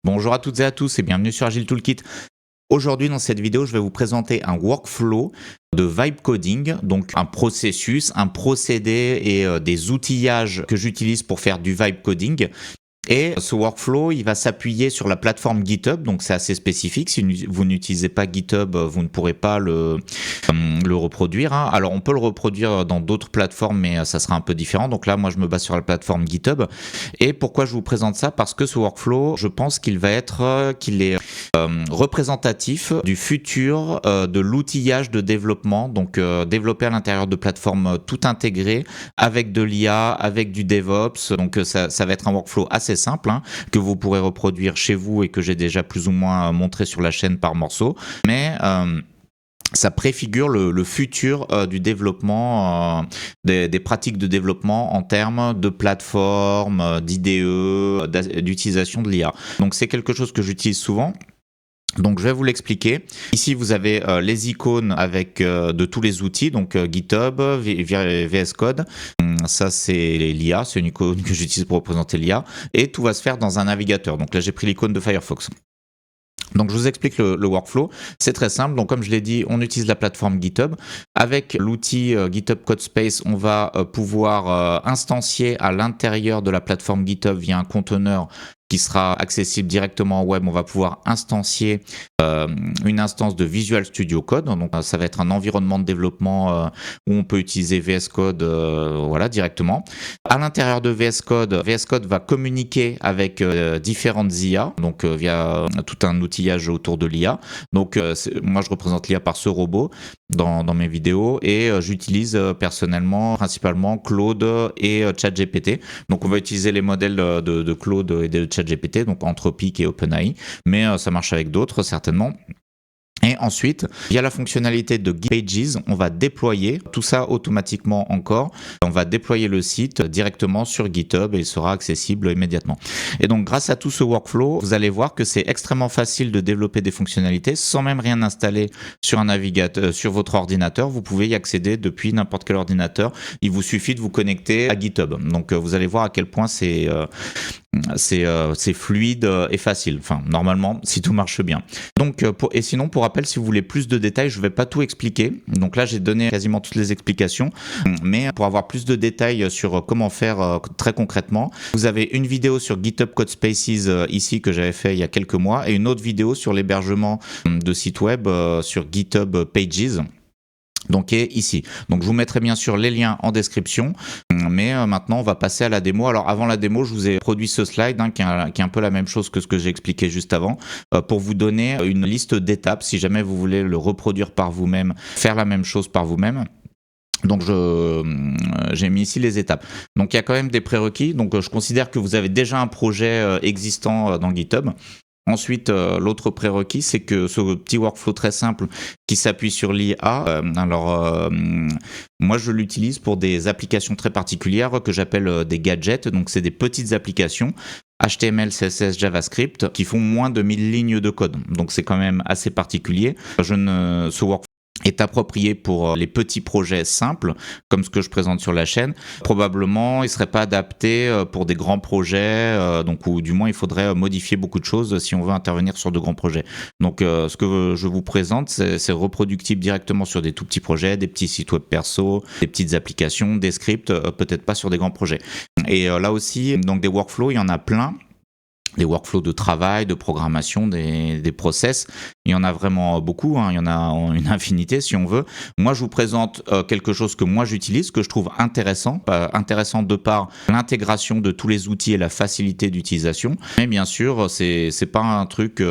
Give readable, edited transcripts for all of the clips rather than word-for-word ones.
Bonjour à toutes et à tous et bienvenue sur Agile Toolkit. Aujourd'hui dans cette vidéo, je vais vous présenter un workflow de vibe coding, donc un processus, un procédé et des outillages que j'utilise pour faire du vibe coding. Et ce workflow, il va s'appuyer sur la plateforme GitHub, donc c'est assez spécifique. Si vous n'utilisez pas GitHub, vous ne pourrez pas le reproduire. Alors on peut le reproduire dans d'autres plateformes, mais ça sera un peu différent. Donc là, moi, je me base sur la plateforme GitHub. Et pourquoi je vous présente ça? Parce que ce workflow, je pense qu'il est représentatif du futur de l'outillage de développement. Donc développer à l'intérieur de plateformes tout intégrées avec de l'IA, avec du DevOps. Donc ça va être un workflow assez simple que vous pourrez reproduire chez vous et que j'ai déjà plus ou moins montré sur la chaîne par morceaux. Mais ça préfigure le futur du développement, des pratiques de développement en termes de plateforme, d'IDE, d'utilisation de l'IA. Donc c'est quelque chose que j'utilise souvent. Donc je vais vous l'expliquer. Ici vous avez les icônes avec de tous les outils, donc GitHub, VS Code. Ça c'est l'IA, c'est une icône que j'utilise pour représenter l'IA. Et tout va se faire dans un navigateur. Donc là j'ai pris l'icône de Firefox. Donc je vous explique le workflow, c'est très simple. Donc comme je l'ai dit, on utilise la plateforme GitHub. Avec l'outil GitHub Codespace, on va pouvoir instancier à l'intérieur de la plateforme GitHub via un conteneur qui sera accessible directement au web. On va pouvoir instancier une instance de Visual Studio Code. Donc ça va être un environnement de développement où on peut utiliser VS Code voilà, directement. À l'intérieur de VS Code va communiquer avec différentes IA, donc via tout un outillage autour de l'IA. Donc moi je représente l'IA par ce robot dans mes vidéos et j'utilise personnellement principalement Claude et ChatGPT. Donc on va utiliser les modèles de Claude et de ChatGPT, donc Anthropic et OpenAI, mais ça marche avec d'autres certainement. Et ensuite, via la fonctionnalité de Pages, on va déployer tout ça automatiquement encore. On va déployer le site directement sur GitHub et il sera accessible immédiatement. Et donc, grâce à tout ce workflow, vous allez voir que c'est extrêmement facile de développer des fonctionnalités sans même rien installer sur un navigateur, sur votre ordinateur. Vous pouvez y accéder depuis n'importe quel ordinateur. Il vous suffit de vous connecter à GitHub. Donc, vous allez voir à quel point c'est fluide et facile. Enfin, normalement, si tout marche bien. Donc, et sinon, pour rappel, si vous voulez plus de détails, je ne vais pas tout expliquer. Donc là, j'ai donné quasiment toutes les explications. Mais pour avoir plus de détails sur comment faire très concrètement, vous avez une vidéo sur GitHub Codespaces ici que j'avais fait il y a quelques mois et une autre vidéo sur l'hébergement de sites web sur GitHub Pages. Donc ici. Donc je vous mettrai bien sûr les liens en description, mais maintenant on va passer à la démo. Alors avant la démo, je vous ai produit ce slide qui est un peu la même chose que ce que j'ai expliqué juste avant, pour vous donner une liste d'étapes si jamais vous voulez le reproduire par vous-même, faire la même chose par vous-même. Donc j'ai mis ici les étapes. Donc il y a quand même des prérequis. Donc je considère que vous avez déjà un projet existant dans GitHub. Ensuite, l'autre prérequis, c'est que ce petit workflow très simple qui s'appuie sur l'IA, moi je l'utilise pour des applications très particulières que j'appelle des gadgets. Donc c'est des petites applications HTML, CSS, JavaScript qui font moins de 1000 lignes de code. Donc c'est quand même assez particulier. Ce workflow est approprié pour les petits projets simples, comme ce que je présente sur la chaîne. Probablement, il ne serait pas adapté pour des grands projets, donc ou du moins il faudrait modifier beaucoup de choses si on veut intervenir sur de grands projets. Donc ce que je vous présente, c'est reproductible directement sur des tout petits projets, des petits sites web perso, des petites applications, des scripts, peut-être pas sur des grands projets. Et là aussi, donc des workflows, il y en a plein. Des workflows de travail, de programmation, des process. Il y en a vraiment beaucoup, il y en a une infinité si on veut. Moi, je vous présente quelque chose que moi j'utilise, que je trouve intéressant de par l'intégration de tous les outils et la facilité d'utilisation. Mais bien sûr, c'est pas un truc,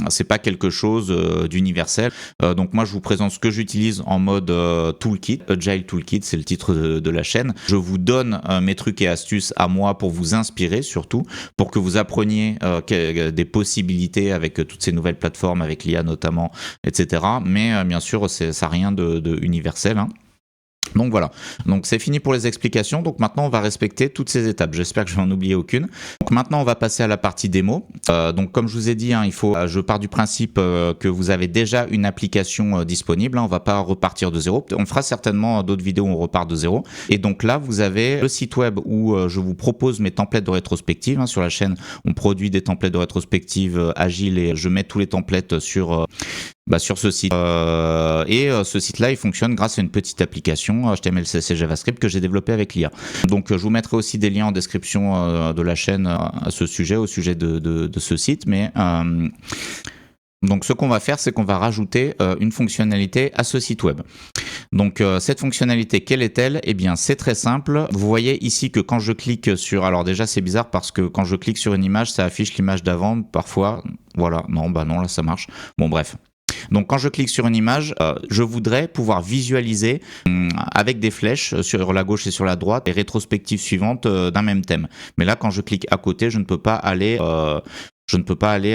c'est pas quelque chose d'universel. Donc moi, je vous présente ce que j'utilise en mode toolkit, Agile Toolkit, c'est le titre de la chaîne. Je vous donne mes trucs et astuces à moi pour vous inspirer surtout, pour que vous appreniez des possibilités avec toutes ces nouvelles plateformes, avec l'IA notamment, etc. Mais bien sûr, ça n'a rien de universel. Donc voilà, donc c'est fini pour les explications, donc maintenant on va respecter toutes ces étapes, j'espère que je vais en oublier aucune. Donc maintenant on va passer à la partie démo, donc comme je vous ai dit, hein, je pars du principe que vous avez déjà une application disponible, hein, on va pas repartir de zéro, on fera certainement d'autres vidéos où on repart de zéro, et donc là vous avez le site web où je vous propose mes templates de rétrospective, hein, sur la chaîne on produit des templates de rétrospective agiles et je mets tous les templates sur ce site. Ce site-là, il fonctionne grâce à une petite application HTML, CSS, JavaScript que j'ai développée avec l'IA. Donc, je vous mettrai aussi des liens en description de la chaîne à ce sujet, au sujet de ce site. Donc, ce qu'on va faire, c'est qu'on va rajouter une fonctionnalité à ce site web. Donc, cette fonctionnalité, quelle est-elle? Eh bien, c'est très simple. Vous voyez ici que quand je clique sur... Alors déjà, c'est bizarre parce que quand je clique sur une image, ça affiche l'image d'avant. Parfois, voilà. Non, là, ça marche. Bon, bref. Donc quand je clique sur une image, je voudrais pouvoir visualiser avec des flèches sur la gauche et sur la droite les rétrospectives suivantes d'un même thème. Mais là, quand je clique à côté, je ne peux pas aller à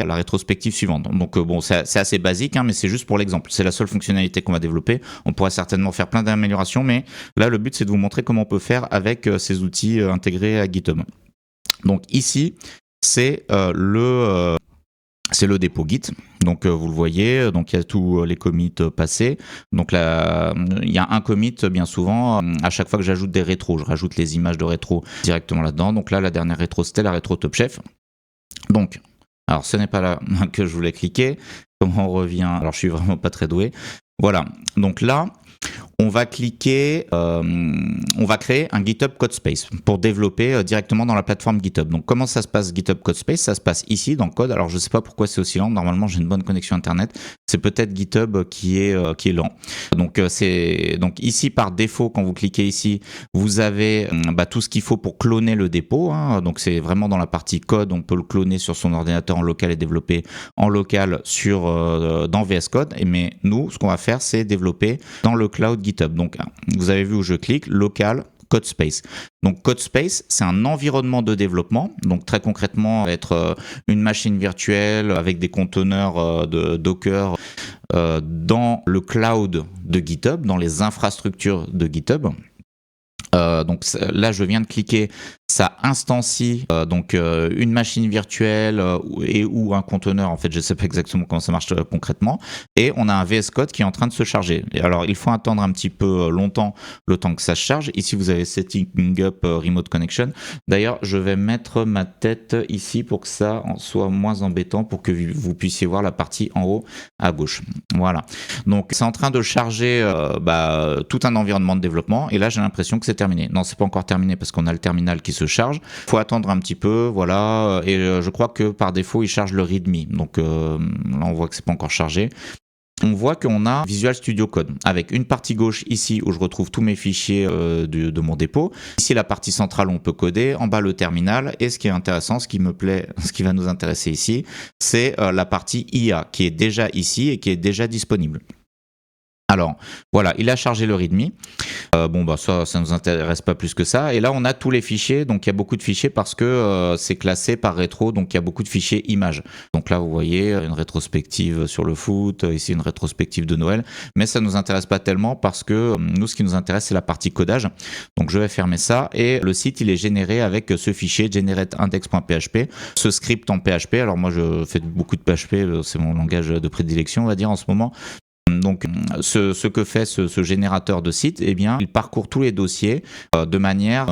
la rétrospective suivante. Donc bon, c'est assez basique, hein, mais c'est juste pour l'exemple. C'est la seule fonctionnalité qu'on va développer. On pourrait certainement faire plein d'améliorations, mais là, le but, c'est de vous montrer comment on peut faire avec ces outils intégrés à GitHub. Donc ici, c'est le dépôt Git, donc vous le voyez, donc il y a tous les commits passés, donc là il y a un commit bien souvent, à chaque fois que j'ajoute des rétros, je rajoute les images de rétro directement là-dedans, donc là la dernière rétro c'était la rétro Top Chef, donc alors ce n'est pas là que je voulais cliquer, comment on revient, alors je suis vraiment pas très doué, voilà, donc là on va cliquer, on va créer un GitHub Codespace pour développer directement dans la plateforme GitHub. Donc comment ça se passe GitHub Codespace? Ça se passe ici dans Code. Alors je sais pas pourquoi c'est aussi lent. Normalement j'ai une bonne connexion internet. C'est peut-être GitHub qui est lent. Donc donc ici par défaut quand vous cliquez ici, vous avez tout ce qu'il faut pour cloner le dépôt. Hein. Donc c'est vraiment dans la partie code. On peut le cloner sur son ordinateur en local et développer en local dans VS Code. Mais nous, ce qu'on va faire, c'est développer dans le cloud GitHub. Donc, vous avez vu où je clique, local, Codespace. Donc, Codespace, c'est un environnement de développement. Donc, très concrètement, ça va être une machine virtuelle avec des conteneurs de Docker dans le cloud de GitHub, dans les infrastructures de GitHub. Donc là, je viens de cliquer, ça instancie une machine virtuelle ou un conteneur. En fait, je ne sais pas exactement comment ça marche concrètement. Et on a un VS Code qui est en train de se charger. Et alors, il faut attendre un petit peu longtemps le temps que ça se charge. Ici, vous avez Setting Up Remote Connection. D'ailleurs, je vais mettre ma tête ici pour que ça soit moins embêtant, pour que vous puissiez voir la partie en haut à gauche. Voilà. Donc, c'est en train de charger tout un environnement de développement. Et là, j'ai l'impression que c'est terminé. Non, c'est pas encore terminé parce qu'on a le terminal qui se charge. Il faut attendre un petit peu, voilà. Et je crois que par défaut, il charge le README. Donc là, on voit que c'est pas encore chargé. On voit qu'on a Visual Studio Code avec une partie gauche ici où je retrouve tous mes fichiers de mon dépôt. Ici, la partie centrale où on peut coder. En bas, le terminal. Et ce qui est intéressant, ce qui me plaît, ce qui va nous intéresser ici, c'est la partie IA qui est déjà ici et qui est déjà disponible. Alors, voilà, il a chargé le README. Ça nous intéresse pas plus que ça. Et là, on a tous les fichiers. Donc, il y a beaucoup de fichiers parce que c'est classé par rétro. Donc, il y a beaucoup de fichiers images. Donc là, vous voyez une rétrospective sur le foot. Ici, une rétrospective de Noël. Mais ça nous intéresse pas tellement parce que nous, ce qui nous intéresse, c'est la partie codage. Donc, je vais fermer ça. Et le site, il est généré avec ce fichier generateIndex.php, ce script en PHP. Alors, moi, je fais beaucoup de PHP. C'est mon langage de prédilection, on va dire, en ce moment. Donc, ce que fait ce générateur de site, eh bien, il parcourt tous les dossiers de manière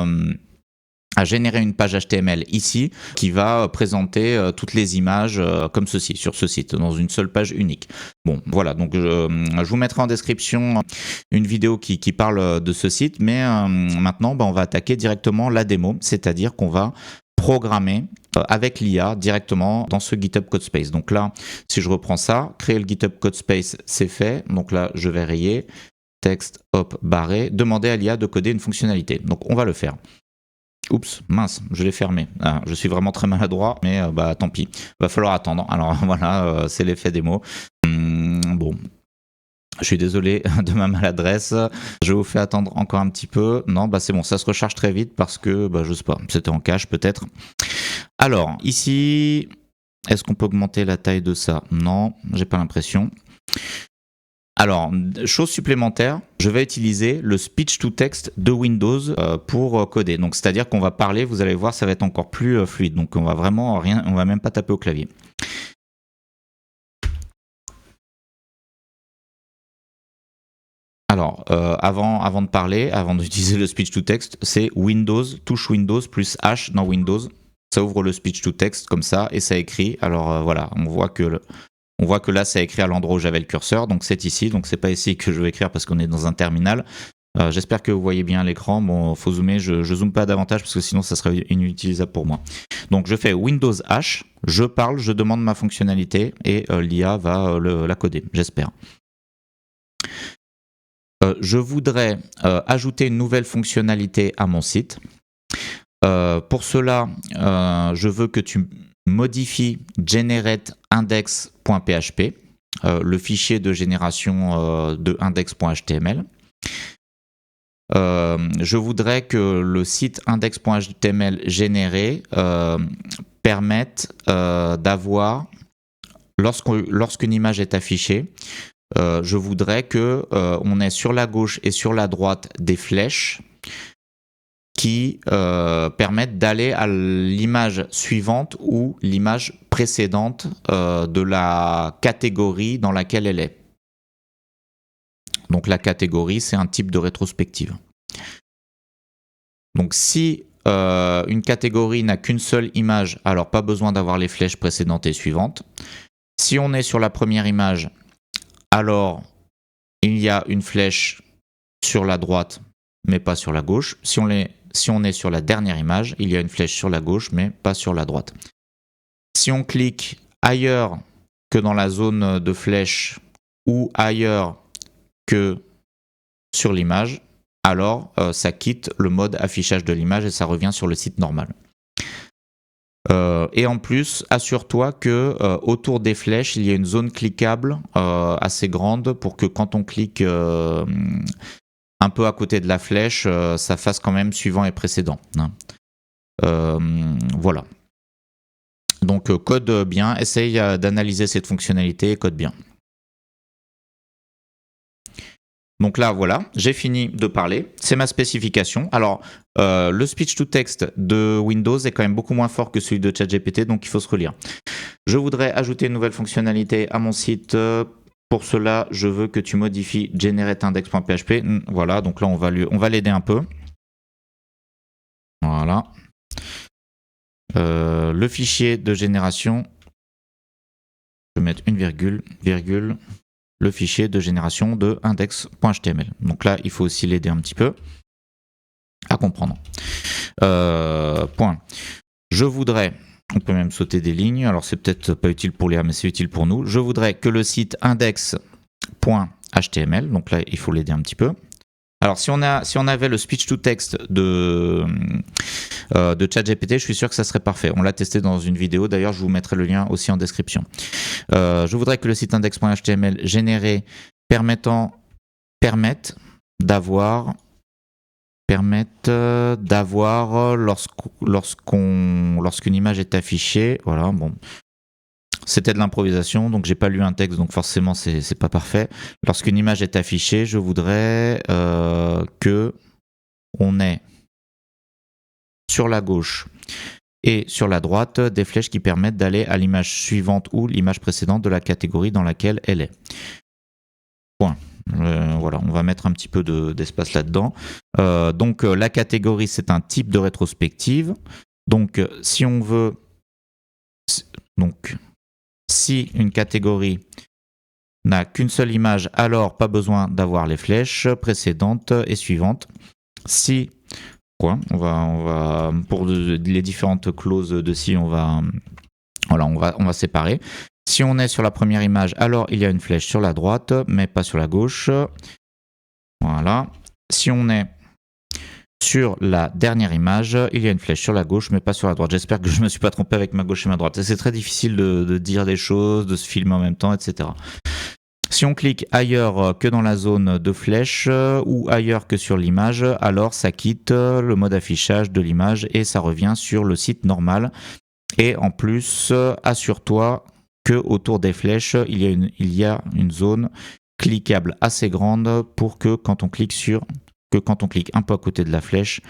à générer une page HTML ici qui va présenter toutes les images comme ceci sur ce site dans une seule page unique. Bon, voilà, donc je vous mettrai en description une vidéo qui parle de ce site, mais maintenant on va attaquer directement la démo, c'est-à-dire qu'on va programmer avec l'IA directement dans ce GitHub Codespace. Donc là, si je reprends ça, créer le GitHub Codespace, c'est fait. Donc là, je vais rayer, texte, hop, barré, demander à l'IA de coder une fonctionnalité. Donc on va le faire. Oups, mince, je l'ai fermé. Ah, je suis vraiment très maladroit, mais tant pis. Va falloir attendre. Alors voilà, c'est l'effet démo. Bon. Je suis désolé de ma maladresse, je vous fais attendre encore un petit peu. Non, c'est bon, ça se recharge très vite parce que, je sais pas, c'était en cache peut-être. Alors, ici, est-ce qu'on peut augmenter la taille de ça? Non, j'ai pas l'impression. Alors, chose supplémentaire, je vais utiliser le speech to text de Windows pour coder. Donc, c'est-à-dire qu'on va parler, vous allez voir, ça va être encore plus fluide. Donc, on va vraiment rien, on va même pas taper au clavier. Alors, avant de parler, avant d'utiliser le speech to text, c'est Windows, touche Windows plus H dans Windows. Ça ouvre le speech to text comme ça et ça écrit. Alors voilà, on voit que là, ça écrit à l'endroit où j'avais le curseur, donc c'est ici, donc c'est pas ici que je vais écrire parce qu'on est dans un terminal. J'espère que vous voyez bien l'écran. Bon, faut zoomer, je zoome pas davantage parce que sinon ça serait inutilisable pour moi. Donc je fais Windows H, je parle, je demande ma fonctionnalité et l'IA va la coder, j'espère. Je voudrais ajouter une nouvelle fonctionnalité à mon site. Pour cela, je veux que tu modifies generateIndex.php, le fichier de génération de index.html. Je voudrais que le site index.html généré permette d'avoir, lorsqu'une image est affichée, je voudrais qu'on ait sur la gauche et sur la droite des flèches qui permettent d'aller à l'image suivante ou l'image précédente de la catégorie dans laquelle elle est. Donc la catégorie, c'est un type de rétrospective. Donc si une catégorie n'a qu'une seule image, alors pas besoin d'avoir les flèches précédentes et suivantes. Si on est sur la première image, alors il y a une flèche sur la droite, mais pas sur la gauche. Si on est sur la dernière image, il y a une flèche sur la gauche, mais pas sur la droite. Si on clique ailleurs que dans la zone de flèche ou ailleurs que sur l'image, alors ça quitte le mode affichage de l'image et ça revient sur le site normal. Et en plus, assure-toi que autour des flèches, il y a une zone cliquable assez grande pour que quand on clique un peu à côté de la flèche, ça fasse quand même suivant et précédent. Voilà. Donc code bien, essaye d'analyser cette fonctionnalité et code bien. Donc là, voilà, j'ai fini de parler. C'est ma spécification. Alors, le speech to text de Windows est quand même beaucoup moins fort que celui de ChatGPT, donc il faut se relire. Je voudrais ajouter une nouvelle fonctionnalité à mon site. Pour cela, je veux que tu modifies generateIndex.php. Voilà, donc là, on va l'aider un peu. Voilà. Le fichier de génération, je vais mettre une virgule, le fichier de génération de index.html. Donc là, il faut aussi l'aider un petit peu à comprendre. Point. Je voudrais, on peut même sauter des lignes, alors c'est peut-être pas utile pour Léa, mais c'est utile pour nous. Je voudrais que le site index.html, donc là, il faut l'aider un petit peu. Alors, si on avait le speech to text de ChatGPT, je suis sûr que ça serait parfait. On l'a testé dans une vidéo. D'ailleurs, je vous mettrai le lien aussi en description. Je voudrais que le site index.html généré permette d'avoir lorsqu'une image est affichée. Voilà, bon. C'était de l'improvisation, donc j'ai pas lu un texte, donc forcément c'est pas parfait. Lorsqu'une image est affichée, je voudrais que on ait sur la gauche et sur la droite des flèches qui permettent d'aller à l'image suivante ou l'image précédente de la catégorie dans laquelle elle est. Point. Voilà, on va mettre un petit peu d'espace là-dedans. Donc la catégorie, c'est un type de rétrospective. Donc si on veut... Si une catégorie n'a qu'une seule image, alors pas besoin d'avoir les flèches précédentes et suivantes. Si, on va pour les différentes clauses de si, on va séparer. Si on est sur la première image, alors il y a une flèche sur la droite, mais pas sur la gauche. Voilà. Si on est sur la dernière image, il y a une flèche sur la gauche, mais pas sur la droite. J'espère que je ne me suis pas trompé avec ma gauche et ma droite. C'est très difficile de dire des choses, de se filmer en même temps, etc. Si on clique ailleurs que dans la zone de flèche ou ailleurs que sur l'image, alors ça quitte le mode affichage de l'image et ça revient sur le site normal. Et en plus, assure-toi que autour des flèches, il y a une zone cliquable assez grande pour que quand on clique un peu à côté de la flèche,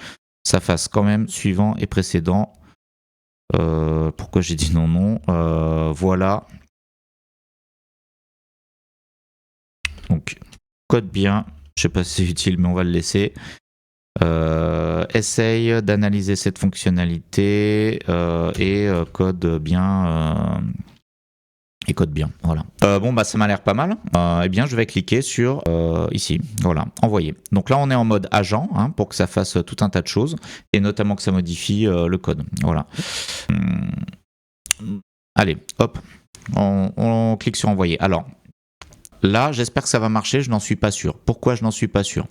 ça fasse quand même suivant et précédent. Pourquoi j'ai dit non, voilà. Donc, code bien. Je sais pas si c'est utile, mais on va le laisser. Essaye d'analyser cette fonctionnalité et code bien. Et code bien, voilà. Bon, bah ça m'a l'air pas mal. Eh bien, je vais cliquer sur ici, voilà, envoyer. Donc là, on est en mode agent pour que ça fasse tout un tas de choses et notamment que ça modifie le code. Voilà. Allez, hop, on clique sur envoyer. Alors là, j'espère que ça va marcher. Je n'en suis pas sûr. Pourquoi je n'en suis pas sûr?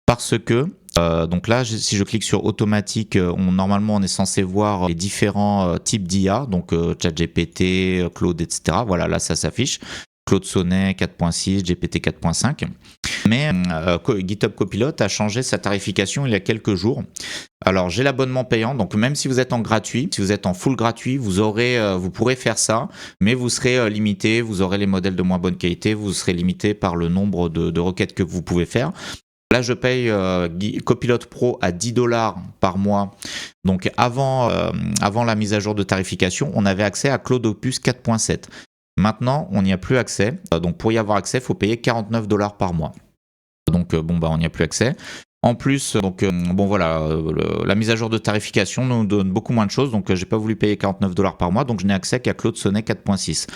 Parce que donc là, si je clique sur automatique, normalement on est censé voir les différents types d'IA, donc ChatGPT, Claude, etc. Voilà, là ça s'affiche. Claude Sonnet 4.6, GPT 4.5. Mais GitHub Copilot a changé sa tarification il y a quelques jours. Alors j'ai l'abonnement payant, donc même si vous êtes en gratuit, si vous êtes en full gratuit, vous pourrez faire ça, mais vous serez limité, vous aurez les modèles de moins bonne qualité, vous serez limité par le nombre de requêtes que vous pouvez faire. Là, je paye Copilot Pro à 10$ par mois. Donc, avant la mise à jour de tarification, on avait accès à Claude Opus 4.7. Maintenant, on n'y a plus accès. Donc, pour y avoir accès, il faut payer 49$ par mois. Donc, bon, bah, on n'y a plus accès. En plus, donc bon voilà, la mise à jour de tarification nous donne beaucoup moins de choses, donc j'ai pas voulu payer 49$ par mois, donc je n'ai accès qu'à Claude Sonnet 4.6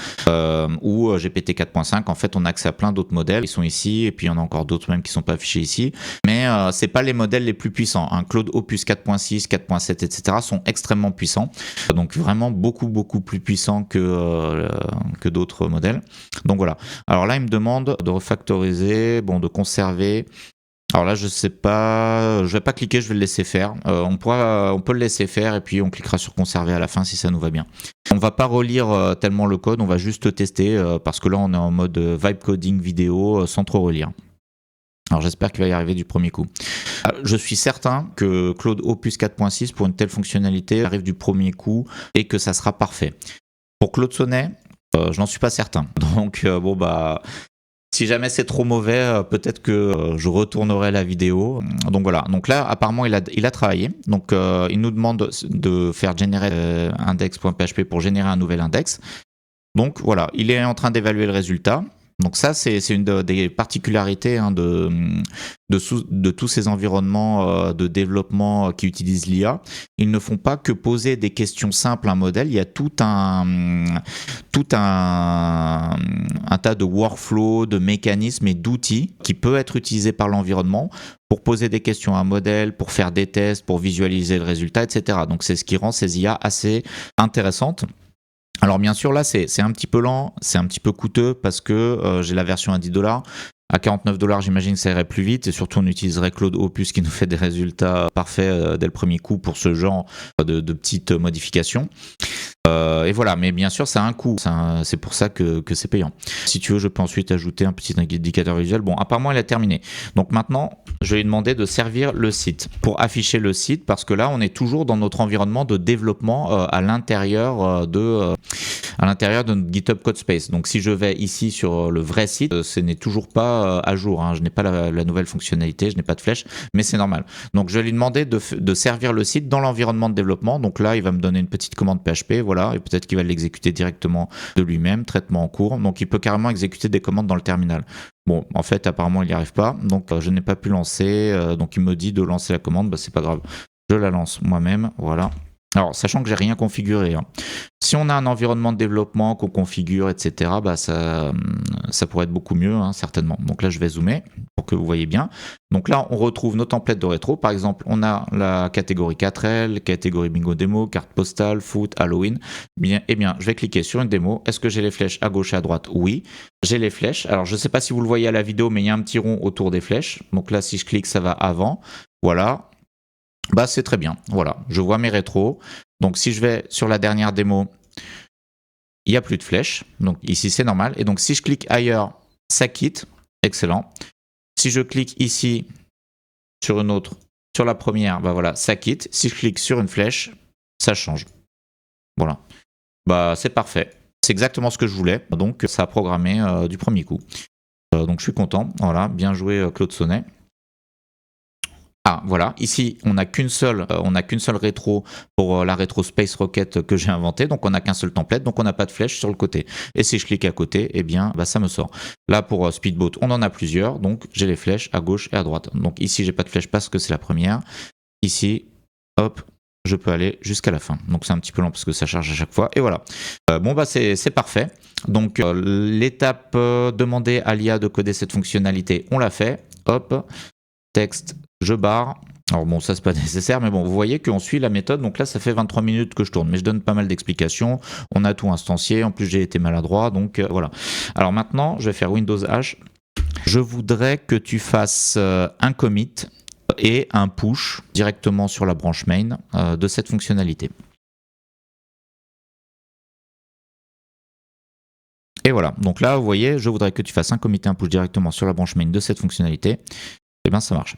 ou GPT 4.5. En fait, on a accès à plein d'autres modèles, ils sont ici, et puis il y en a encore d'autres même qui sont pas affichés ici, mais c'est pas les modèles les plus puissants. Claude Opus 4.6, 4.7, etc. sont extrêmement puissants, donc vraiment beaucoup plus puissants que d'autres modèles. Donc voilà. Alors là, il me demande de refactoriser, bon, de conserver. Alors là, je sais pas, je vais pas cliquer, je vais le laisser faire. On peut le laisser faire et puis on cliquera sur conserver à la fin si ça nous va bien. On va pas relire tellement le code, on va juste tester parce que là on est en mode vibe coding vidéo sans trop relire. Alors j'espère qu'il va y arriver du premier coup. Je suis certain que Claude Opus 4.6 pour une telle fonctionnalité arrive du premier coup et que ça sera parfait. Pour Claude Sonnet, je n'en suis pas certain. Donc bon bah... Si jamais c'est trop mauvais, peut-être que je retournerai la vidéo. Donc voilà. Donc là, apparemment, il a travaillé. Donc il nous demande de faire générer index.php pour générer un nouvel index. Donc voilà, il est en train d'évaluer le résultat. Donc ça, c'est une des particularités de tous ces environnements de développement qui utilisent l'IA. Ils ne font pas que poser des questions simples à un modèle, il y a tout un tas de workflows, de mécanismes et d'outils qui peuvent être utilisés par l'environnement pour poser des questions à un modèle, pour faire des tests, pour visualiser le résultat, etc. Donc c'est ce qui rend ces IA assez intéressantes. Alors bien sûr là c'est un petit peu lent, c'est un petit peu coûteux parce que j'ai la version à 10$. À 49$, j'imagine que ça irait plus vite et surtout on utiliserait Claude Opus qui nous fait des résultats parfaits dès le premier coup pour ce genre de petites modifications. Et voilà, mais bien sûr ça a un coût, c'est pour ça que c'est payant. Si tu veux, je peux ensuite ajouter un petit indicateur visuel. Bon, apparemment il a terminé. Donc maintenant, je vais lui demander de servir le site pour afficher le site parce que là on est toujours dans notre environnement de développement à l'intérieur de notre GitHub Codespace. Donc si je vais ici sur le vrai site, ce n'est toujours pas à jour. Je n'ai pas la nouvelle fonctionnalité, je n'ai pas de flèche, mais c'est normal. Donc je vais lui demander de servir le site dans l'environnement de développement. Donc là, il va me donner une petite commande PHP, voilà, et peut-être qu'il va l'exécuter directement de lui-même, traitement en cours. Donc il peut carrément exécuter des commandes dans le terminal. Bon, en fait, apparemment, il n'y arrive pas. Donc je n'ai pas pu lancer. Donc il me dit de lancer la commande, bah, c'est pas grave. Je la lance moi-même, voilà. Alors, sachant que j'ai rien configuré. Si on a un environnement de développement qu'on configure, etc., bah ça pourrait être beaucoup mieux, certainement. Donc là, je vais zoomer pour que vous voyez bien. Donc là, on retrouve nos templates de rétro. Par exemple, on a la catégorie 4L, catégorie bingo démo, carte postale, foot, Halloween. Eh bien, je vais cliquer sur une démo. Est-ce que j'ai les flèches à gauche et à droite? Oui, j'ai les flèches. Alors, je ne sais pas si vous le voyez à la vidéo, mais il y a un petit rond autour des flèches. Donc là, si je clique, ça va avant. Voilà. Bah c'est très bien, voilà, je vois mes rétros. Donc si je vais sur la dernière démo, il n'y a plus de flèches, donc ici c'est normal. Et donc si je clique ailleurs, ça quitte, excellent. Si je clique ici sur une autre, sur la première, bah voilà, ça quitte. Si je clique sur une flèche, ça change. Voilà, bah c'est parfait. C'est exactement ce que je voulais, donc ça a programmé du premier coup. Donc je suis content. Voilà, bien joué Claude Sonnet. Ah voilà, ici on n'a qu'une seule rétro pour la rétro Space Rocket que j'ai inventée, donc on n'a qu'un seul template, donc on n'a pas de flèche sur le côté. Et si je clique à côté, eh bien ça me sort. Là pour Speedboat, on en a plusieurs, donc j'ai les flèches à gauche et à droite. Donc ici j'ai pas de flèche parce que c'est la première. Ici, hop, je peux aller jusqu'à la fin. Donc c'est un petit peu lent parce que ça charge à chaque fois. Et voilà. C'est parfait. Donc l'étape demander à l'IA de coder cette fonctionnalité, on l'a fait. Hop, texte, je barre. Alors bon, ça c'est pas nécessaire, mais bon, vous voyez qu'on suit la méthode. Donc là, ça fait 23 minutes que je tourne, mais je donne pas mal d'explications. On a tout instancié. En plus, j'ai été maladroit, donc voilà. Alors maintenant, je vais faire Windows H. Je voudrais que tu fasses un commit et un push directement sur la branche main de cette fonctionnalité. Et voilà, donc là, vous voyez, je voudrais que tu fasses un commit et un push directement sur la branche main de cette fonctionnalité. Et bien, ça marche.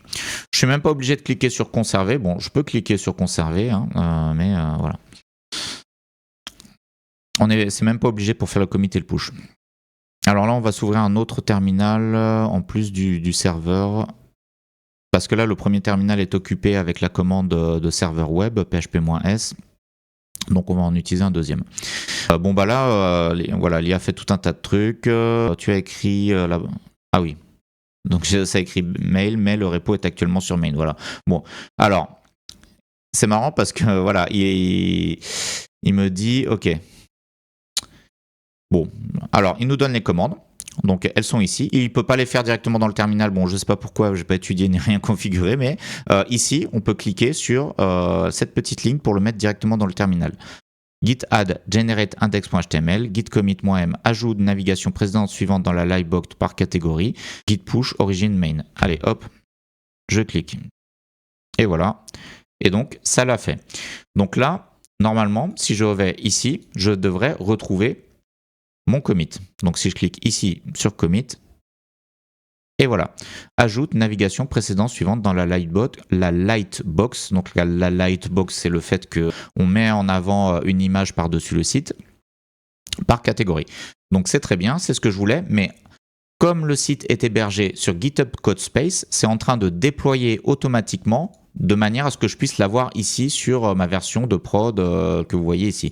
Je suis même pas obligé de cliquer sur conserver. Bon, je peux cliquer sur conserver, hein, mais voilà. C'est même pas obligé pour faire le commit et le push. Alors là, on va s'ouvrir un autre terminal en plus du serveur. Parce que là, le premier terminal est occupé avec la commande de serveur web, php-s. Donc on va en utiliser un deuxième. Bon bah là, voilà, l'IA fait tout un tas de trucs. Tu as écrit ah oui. Donc ça écrit mail, mais le repo est actuellement sur main. Voilà. Bon, alors c'est marrant parce que voilà, il me dit ok. Bon, alors il nous donne les commandes. Donc elles sont ici. Il ne peut pas les faire directement dans le terminal. Bon, je ne sais pas pourquoi, je n'ai pas étudié ni rien configuré, mais ici, on peut cliquer sur cette petite ligne pour le mettre directement dans le terminal. Git add generate index.html, git commit-m ajoute navigation précédente suivante dans la livebox par catégorie, git push origin main. Allez, hop, je clique. Et voilà. Et donc, ça l'a fait. Donc là, normalement, si je vais ici, je devrais retrouver mon commit. Donc si je clique ici sur commit, et voilà, ajoute navigation précédente suivante dans la lightbox. Donc la lightbox, c'est le fait qu'on met en avant une image par-dessus le site, par catégorie. Donc c'est très bien, c'est ce que je voulais, mais comme le site est hébergé sur GitHub Codespace, c'est en train de déployer automatiquement de manière à ce que je puisse l'avoir ici sur ma version de prod que vous voyez ici.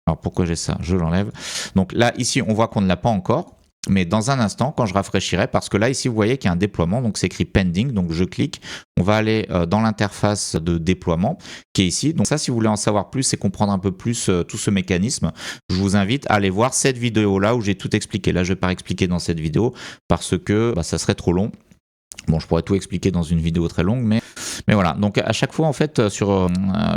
Alors pourquoi j'ai ça? Je l'enlève. Donc là, ici, on voit qu'on ne l'a pas encore. Mais dans un instant, quand je rafraîchirai, parce que là, ici, vous voyez qu'il y a un déploiement, donc c'est écrit pending, donc je clique, on va aller dans l'interface de déploiement qui est ici. Donc ça, si vous voulez en savoir plus et comprendre un peu plus tout ce mécanisme, je vous invite à aller voir cette vidéo-là où j'ai tout expliqué. Là, je ne vais pas expliquer dans cette vidéo parce que ça serait trop long. Bon, je pourrais tout expliquer dans une vidéo très longue, mais voilà. Donc à chaque fois, en fait,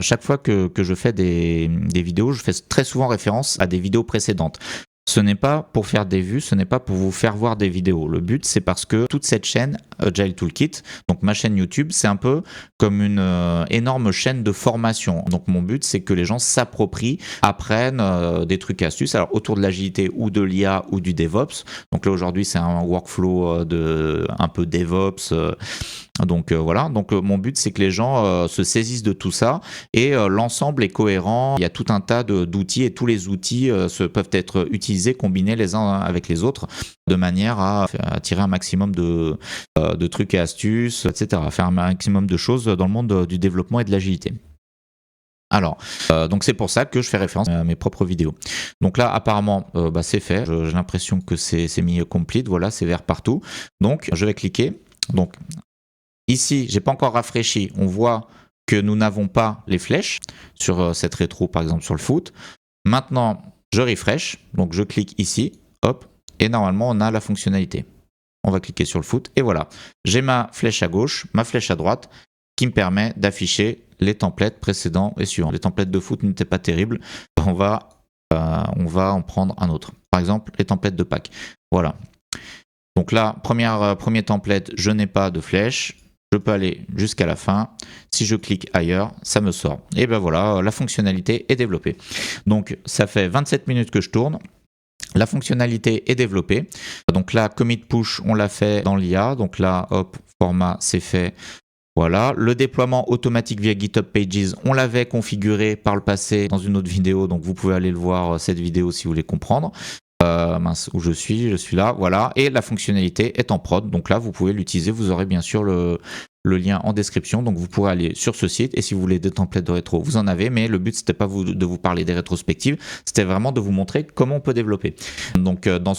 chaque fois que je fais des vidéos, je fais très souvent référence à des vidéos précédentes. Ce n'est pas pour faire des vues, ce n'est pas pour vous faire voir des vidéos. Le but, c'est parce que toute cette chaîne, Agile Toolkit, donc ma chaîne YouTube, c'est un peu comme une énorme chaîne de formation. Donc mon but, c'est que les gens s'approprient, apprennent des trucs et astuces, alors autour de l'agilité ou de l'IA ou du DevOps. Donc là, aujourd'hui, c'est un workflow un peu DevOps. Donc voilà, donc mon but c'est que les gens se saisissent de tout ça et l'ensemble est cohérent. Il y a tout un tas d'outils et tous les outils peuvent être utilisés, combinés les uns avec les autres de manière à tirer un maximum de trucs et astuces, etc. À faire un maximum de choses dans le monde du développement et de l'agilité. Alors, donc c'est pour ça que je fais référence à mes propres vidéos. Donc là, apparemment, c'est fait. J'ai l'impression que c'est mis complete. Voilà, c'est vert partout. Donc, je vais cliquer. Donc, ici, j'ai pas encore rafraîchi. On voit que nous n'avons pas les flèches sur cette rétro, par exemple sur le foot. Maintenant, je refresh. Donc, je clique ici. Hop. Et normalement, on a la fonctionnalité. On va cliquer sur le foot. Et voilà. J'ai ma flèche à gauche, ma flèche à droite qui me permet d'afficher les templates précédents et suivants. Les templates de foot n'étaient pas terribles. On va en prendre un autre. Par exemple, les templates de Pâques. Voilà. Donc là, premier template, je n'ai pas de flèche. Je peux aller jusqu'à la fin. Si je clique ailleurs, ça me sort. Et ben voilà, la fonctionnalité est développée. Donc ça fait 27 minutes que je tourne. La fonctionnalité est développée. Donc là, commit push, on l'a fait dans l'IA. Donc là, hop, format, c'est fait. Voilà, le déploiement automatique via GitHub Pages, on l'avait configuré par le passé dans une autre vidéo, donc vous pouvez aller le voir, cette vidéo, si vous voulez comprendre. Mince, où je suis là, voilà. Et la fonctionnalité est en prod, donc là, vous pouvez l'utiliser. Vous aurez bien sûr le lien en description, donc vous pourrez aller sur ce site. Et si vous voulez des templates de rétro, vous en avez. Mais le but, c'était pas de vous parler des rétrospectives, c'était vraiment de vous montrer comment on peut développer. Donc dans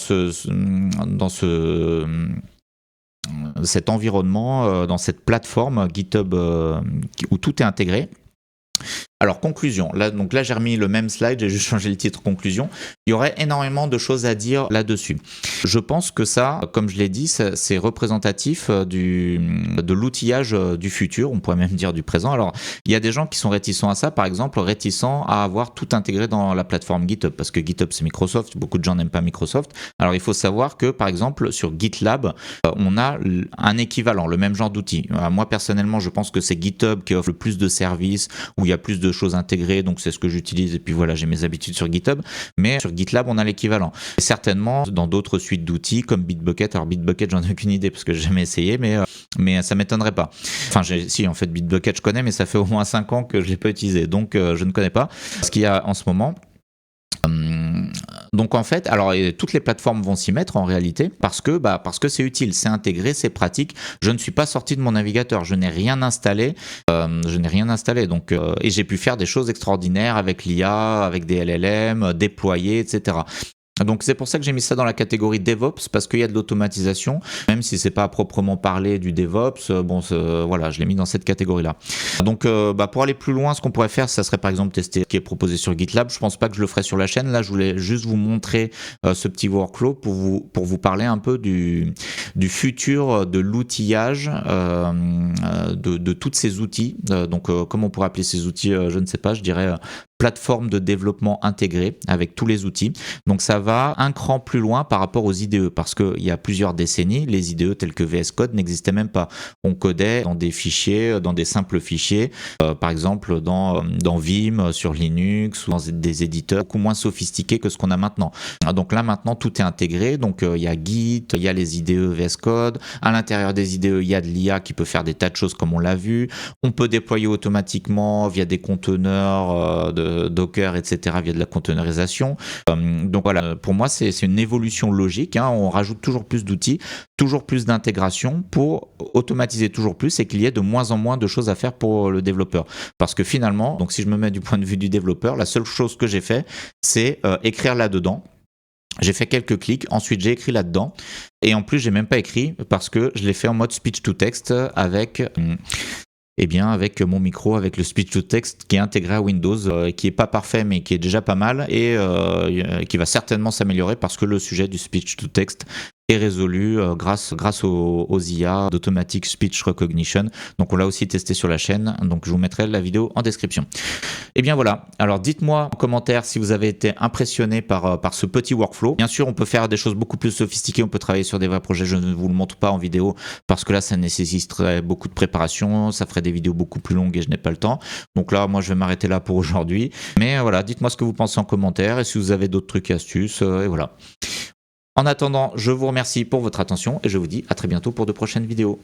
cet environnement, dans cette plateforme GitHub où tout est intégré. Alors, conclusion. Là, j'ai remis le même slide, j'ai juste changé le titre conclusion. Il y aurait énormément de choses à dire là-dessus. Je pense que ça, comme je l'ai dit, c'est représentatif de l'outillage du futur, on pourrait même dire du présent. Alors, il y a des gens qui sont réticents à ça, par exemple, réticents à avoir tout intégré dans la plateforme GitHub, parce que GitHub, c'est Microsoft, beaucoup de gens n'aiment pas Microsoft. Alors, il faut savoir que, par exemple, sur GitLab, on a un équivalent, le même genre d'outil. Moi, personnellement, je pense que c'est GitHub qui offre le plus de services, où il y a plus de choses intégrées, donc c'est ce que j'utilise, et puis voilà, j'ai mes habitudes sur GitHub, mais sur GitLab on a l'équivalent. Et certainement dans d'autres suites d'outils comme Bitbucket. Alors Bitbucket, j'en ai aucune idée parce que j'ai jamais essayé, mais ça m'étonnerait pas. Enfin, si, en fait Bitbucket je connais, mais ça fait au moins 5 ans que je l'ai pas utilisé, donc je ne connais pas ce qu'il y a en ce moment. Donc en fait, alors toutes les plateformes vont s'y mettre en réalité parce que c'est utile, c'est intégré, c'est pratique. Je ne suis pas sorti de mon navigateur, je n'ai rien installé, donc et j'ai pu faire des choses extraordinaires avec l'IA, avec des LLM, déployer, etc. Donc c'est pour ça que j'ai mis ça dans la catégorie DevOps, parce qu'il y a de l'automatisation, même si c'est pas à proprement parler du DevOps, voilà, je l'ai mis dans cette catégorie-là. Donc pour aller plus loin, ce qu'on pourrait faire, ça serait par exemple tester ce qui est proposé sur GitLab. Je pense pas que je le ferai sur la chaîne. Là, je voulais juste vous montrer ce petit workflow pour vous parler un peu du futur de l'outillage de tous ces outils. Donc comment on pourrait appeler ces outils, je ne sais pas, je dirais plateforme de développement intégrée avec tous les outils. Donc ça va un cran plus loin par rapport aux IDE, parce qu'il y a plusieurs décennies, les IDE tels que VS Code n'existaient même pas. On codait dans des fichiers, dans des simples fichiers, par exemple dans Vim sur Linux ou dans des éditeurs beaucoup moins sophistiqués que ce qu'on a maintenant. Donc là maintenant tout est intégré, donc il y a Git, il y a les IDE VS Code, à l'intérieur des IDE il y a de l'IA qui peut faire des tas de choses comme on l'a vu, on peut déployer automatiquement via des conteneurs Docker, etc., via de la conteneurisation. Donc voilà, pour moi, c'est une évolution logique. On rajoute toujours plus d'outils, toujours plus d'intégration pour automatiser toujours plus et qu'il y ait de moins en moins de choses à faire pour le développeur. Parce que finalement, donc si je me mets du point de vue du développeur, la seule chose que j'ai fait, c'est écrire là-dedans. J'ai fait quelques clics, ensuite j'ai écrit là-dedans, et en plus j'ai même pas écrit parce que je l'ai fait en mode speech to text avec mon micro, avec le speech to text qui est intégré à Windows, qui est pas parfait mais qui est déjà pas mal et qui va certainement s'améliorer parce que le sujet du speech to text est résolu grâce aux IA d'Automatic Speech Recognition. Donc on l'a aussi testé sur la chaîne, donc je vous mettrai la vidéo en description. Et bien voilà, alors dites-moi en commentaire si vous avez été impressionné par ce petit workflow. Bien sûr, on peut faire des choses beaucoup plus sophistiquées, on peut travailler sur des vrais projets, je ne vous le montre pas en vidéo parce que là ça nécessiterait beaucoup de préparation, ça ferait des vidéos beaucoup plus longues et je n'ai pas le temps. Donc là, moi je vais m'arrêter là pour aujourd'hui. Mais voilà, dites-moi ce que vous pensez en commentaire et si vous avez d'autres trucs et astuces, et voilà. En attendant, je vous remercie pour votre attention et je vous dis à très bientôt pour de prochaines vidéos.